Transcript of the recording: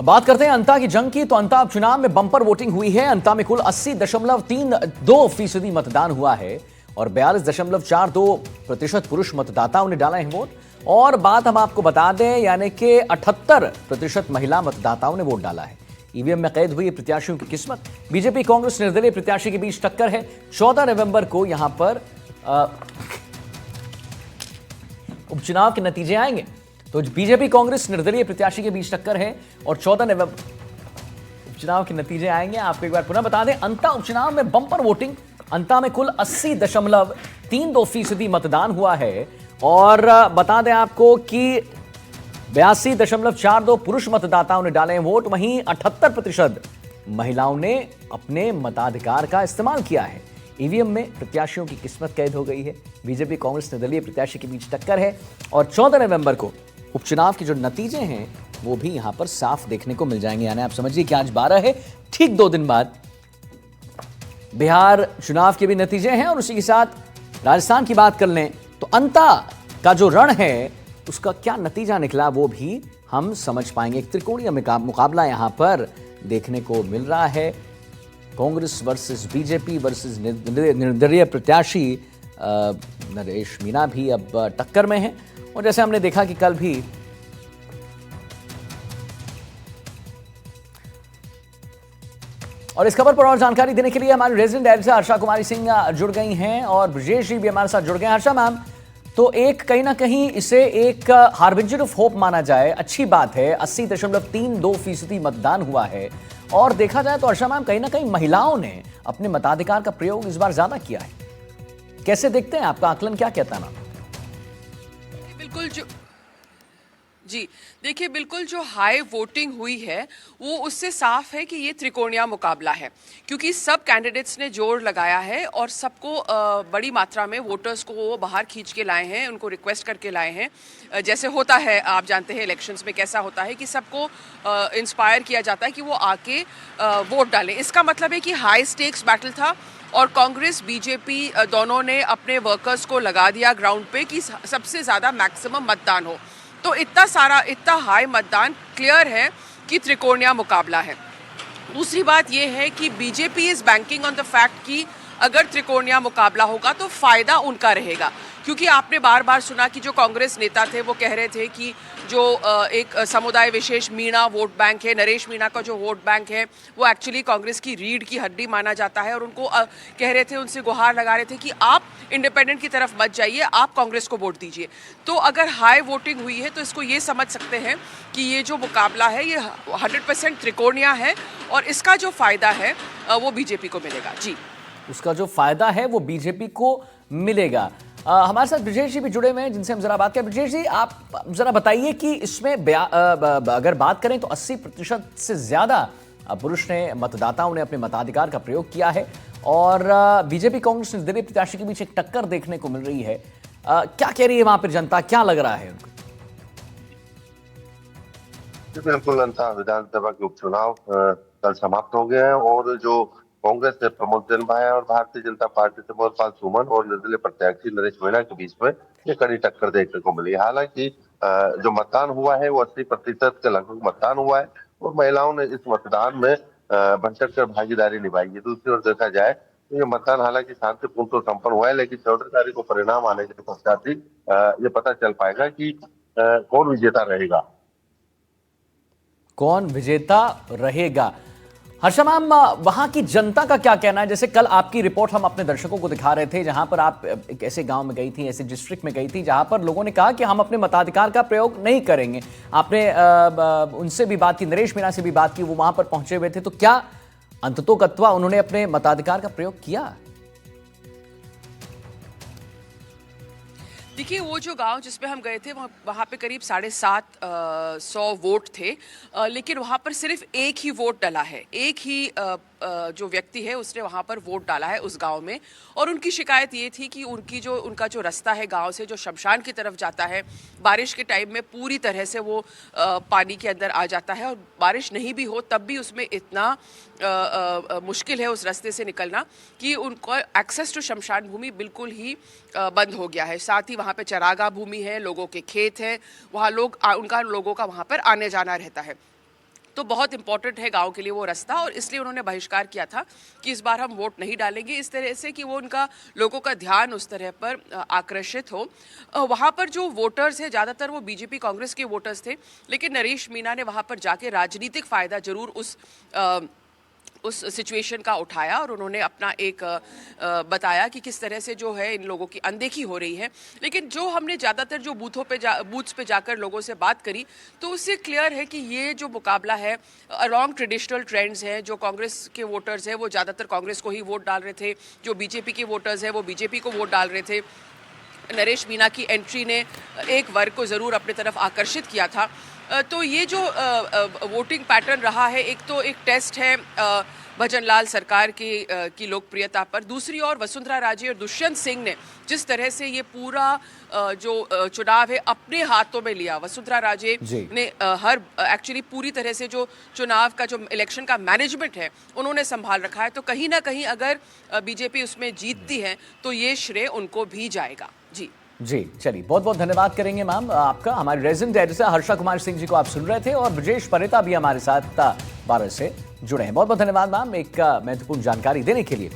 बात करते हैं अंता की जंग की। तो अंता उपचुनाव में बंपर वोटिंग हुई है। अंता में कुल 80.32% मतदान हुआ है और 42.42% पुरुष मतदाताओं ने डाला है वोट। और बात हम आपको बता दें, यानी कि 78% महिला मतदाताओं ने वोट डाला है। ईवीएम में कैद हुई प्रत्याशियों की किस्मत। बीजेपी कांग्रेस निर्दलीय प्रत्याशी के बीच टक्कर है। 14 नवंबर को यहां पर उपचुनाव के नतीजे आएंगे। तो बीजेपी कांग्रेस निर्दलीय प्रत्याशी के बीच टक्कर है और 14 नवंबर उपचुनाव के नतीजे आएंगे। आपको एक बार पुनः बता दें, अंता उपचुनाव में बंपर वोटिंग। अंता में कुल 80.32% मतदान हुआ है और बता दें आपको कि 82.42 पुरुष मतदाताओं ने डाले हैं वोट। वहीं 78% महिलाओं ने अपने मताधिकार का इस्तेमाल किया है। ईवीएम में प्रत्याशियों की किस्मत कैद हो गई है। बीजेपी कांग्रेस निर्दलीय प्रत्याशी के बीच टक्कर है और 14 नवंबर को उपचुनाव के जो नतीजे हैं वो भी यहां पर साफ देखने को मिल जाएंगे। यानी आप समझिए कि आज 12 है, ठीक 2 दिन बाद बिहार चुनाव के भी नतीजे हैं। और उसी के साथ राजस्थान की बात कर लें तो अंता का जो रण है उसका क्या नतीजा निकला वो भी हम समझ पाएंगे। एक त्रिकोणीय मुकाबला यहां पर देखने को मिल रहा है। कांग्रेस वर्सेस बीजेपी वर्सेस निर्दलीय प्रत्याशी नरेश मीणा भी अब टक्कर में हैं। और जैसे हमने देखा कि कल भी और इस खबर पर और जानकारी देने के लिए हमारे रेजिडेंट एडिटर हर्षा कुमारी सिंह जुड़ गई हैं और ब्रजेश जी भी हमारे साथ जुड़ गए हैं। हर्षा मैम, तो एक कहीं ना कहीं इसे एक हार्बिंजर ऑफ होप माना जाए, अच्छी बात है। 80.32% मतदान हुआ है और देखा जाए तो हर्षा मैम कहीं ना कहीं महिलाओं ने अपने मताधिकार का प्रयोग इस बार ज्यादा किया है। कैसे देखते हैं, आपका आकलन क्या कहता है मैम? बिल्कुल जी देखिए, बिल्कुल जो हाई वोटिंग हुई है वो उससे साफ है कि ये त्रिकोणीय मुकाबला है, क्योंकि सब कैंडिडेट्स ने जोर लगाया है और सबको बड़ी मात्रा में वोटर्स को वो बाहर खींच के लाए हैं, उनको रिक्वेस्ट करके लाए हैं। जैसे होता है, आप जानते हैं इलेक्शंस में कैसा होता है कि सबको इंस्पायर किया जाता है कि वो आके वोट डालें। इसका मतलब है कि हाई स्टेक्स बैटल था और कांग्रेस बीजेपी दोनों ने अपने वर्कर्स को लगा दिया ग्राउंड पे कि सबसे ज़्यादा मैक्सिमम मतदान हो। तो इतना हाई मतदान क्लियर है कि त्रिकोणीय मुकाबला है। दूसरी बात यह है कि BJP is banking on the fact कि अगर त्रिकोणीय मुकाबला होगा तो फायदा उनका रहेगा, क्योंकि आपने बार बार सुना कि जो कांग्रेस नेता थे वो कह रहे थे कि जो एक समुदाय विशेष मीणा वोट बैंक है, नरेश मीणा का जो वोट बैंक है वो एक्चुअली कांग्रेस की रीढ़ की हड्डी माना जाता है और उनको कह रहे थे, उनसे गुहार लगा रहे थे कि आप इंडिपेंडेंट की तरफ मत जाइए, आप कांग्रेस को वोट दीजिए। तो अगर हाई वोटिंग हुई है तो इसको ये समझ सकते हैं कि ये जो मुकाबला है ये 100% त्रिकोणीय है और इसका जो फायदा है वो बीजेपी को मिलेगा। जी, उसका जो फायदा है वो बीजेपी को मिलेगा। हमारे साथ ब्रजेश जी भी जुड़े हुए हैं जिनसे हम जरा बात करें। ब्रजेश जी, आप जरा बताइए कि इसमें अगर बात करें तो 80% से ज्यादा पुरुष ने, मतदाताओं ने अपने मताधिकार का प्रयोग किया है और बीजेपी कांग्रेस निर्दलीय प्रत्याशी के बीच एक टक्कर देखने को मिल रही है। क्या कह रही है वहां पर जनता, क्या लग रहा है उनको? बिल्कुल, विधानसभा के उपचुनाव कल समाप्त हो गए हैं और जो कांग्रेस से प्रमोद जन्भाई और भारतीय जनता पार्टी से मोहनपाल सुमन और निर्दलीय प्रत्याशी नरेश मीणा के बीच में ये कड़ी टक्कर देखने को मिली। हालांकि जो मतदान हुआ है वो 80% के लगभग मतदान हुआ है और महिलाओं ने इस मतदान में बढ़ चढ़ कर भागीदारी निभाई है। दूसरी ओर देखा जाए तो ये मतदान हालांकि शांतिपूर्ण तो संपन्न हुआ है, लेकिन 14 तारीख को परिणाम आने के पश्चात ही ये पता चल पाएगा कि कौन विजेता रहेगा। कौन विजेता रहेगा? हर्षा मैम, वहां की जनता का क्या कहना है? जैसे कल आपकी रिपोर्ट हम अपने दर्शकों को दिखा रहे थे, जहां पर आप एक ऐसे गांव में गई थी, ऐसे डिस्ट्रिक्ट में गई थी जहां पर लोगों ने कहा कि हम अपने मताधिकार का प्रयोग नहीं करेंगे। आपने उनसे भी बात की, नरेश मीणा से भी बात की, वो वहां पर पहुंचे हुए थे। तो क्या अंततोगत्वा उन्होंने अपने मताधिकार का प्रयोग किया? देखिए, वो जो गांव जिसमें हम गए थे वहाँ पे करीब 750 वोट थे, लेकिन वहाँ पर सिर्फ एक ही वोट डला है। एक ही जो व्यक्ति है उसने वहाँ पर वोट डाला है उस गांव में। और उनकी शिकायत ये थी कि उनका जो रास्ता है गांव से जो शमशान की तरफ जाता है, बारिश के टाइम में पूरी तरह से वो पानी के अंदर आ जाता है और बारिश नहीं भी हो तब भी उसमें इतना मुश्किल है उस रास्ते से निकलना कि उनको एक्सेस टू शमशान भूमि बिल्कुल ही बंद हो गया है। साथ ही वहाँ पे चरागाह भूमि है, लोगों के खेत हैं, वहाँ लोगों का वहाँ पर आने जाना रहता है। तो बहुत इंपॉर्टेंट है गांव के लिए वो रास्ता, और इसलिए उन्होंने बहिष्कार किया था कि इस बार हम वोट नहीं डालेंगे, इस तरह से कि वो उनका लोगों का ध्यान उस तरह पर आकर्षित हो। वहाँ पर जो वोटर्स हैं ज़्यादातर वो बीजेपी कांग्रेस के वोटर्स थे, लेकिन नरेश मीना ने वहाँ पर जाके राजनीतिक फ़ायदा जरूर उस सिचुएशन का उठाया, और उन्होंने अपना एक बताया कि किस तरह से जो है इन लोगों की अनदेखी हो रही है। लेकिन जो हमने ज़्यादातर जो बूथ्स पे जाकर लोगों से बात करी, तो उससे क्लियर है कि ये जो मुकाबला है अलॉन्ग ट्रेडिशनल ट्रेंड्स हैं। जो कांग्रेस के वोटर्स हैं वो ज़्यादातर कांग्रेस को ही वोट डाल रहे थे, जो बीजेपी के वोटर्स हैं वो बीजेपी को वोट डाल रहे थे। नरेश मीना की एंट्री ने एक वर्ग को ज़रूर अपनी तरफ आकर्षित किया था। तो ये जो वोटिंग पैटर्न रहा है, एक तो एक टेस्ट है भजनलाल सरकार की लोकप्रियता पर, दूसरी ओर वसुंधरा राजे और दुष्यंत सिंह ने जिस तरह से ये पूरा जो चुनाव है अपने हाथों में लिया। वसुंधरा राजे ने एक्चुअली पूरी तरह से जो चुनाव का जो इलेक्शन का मैनेजमेंट है उन्होंने संभाल रखा है। तो कहीं ना कहीं अगर बीजेपी उसमें जीतती है तो ये श्रेय उनको भी जाएगा। जी चलिए, बहुत बहुत धन्यवाद करेंगे मैम आपका। हमारे रेजिडेंट एडिटर हर्षा कुमारी सिंह जी को आप सुन रहे थे, और ब्रजेश परेता भी हमारे साथ 12 से जुड़े हैं। बहुत बहुत धन्यवाद मैम एक महत्वपूर्ण जानकारी देने के लिए।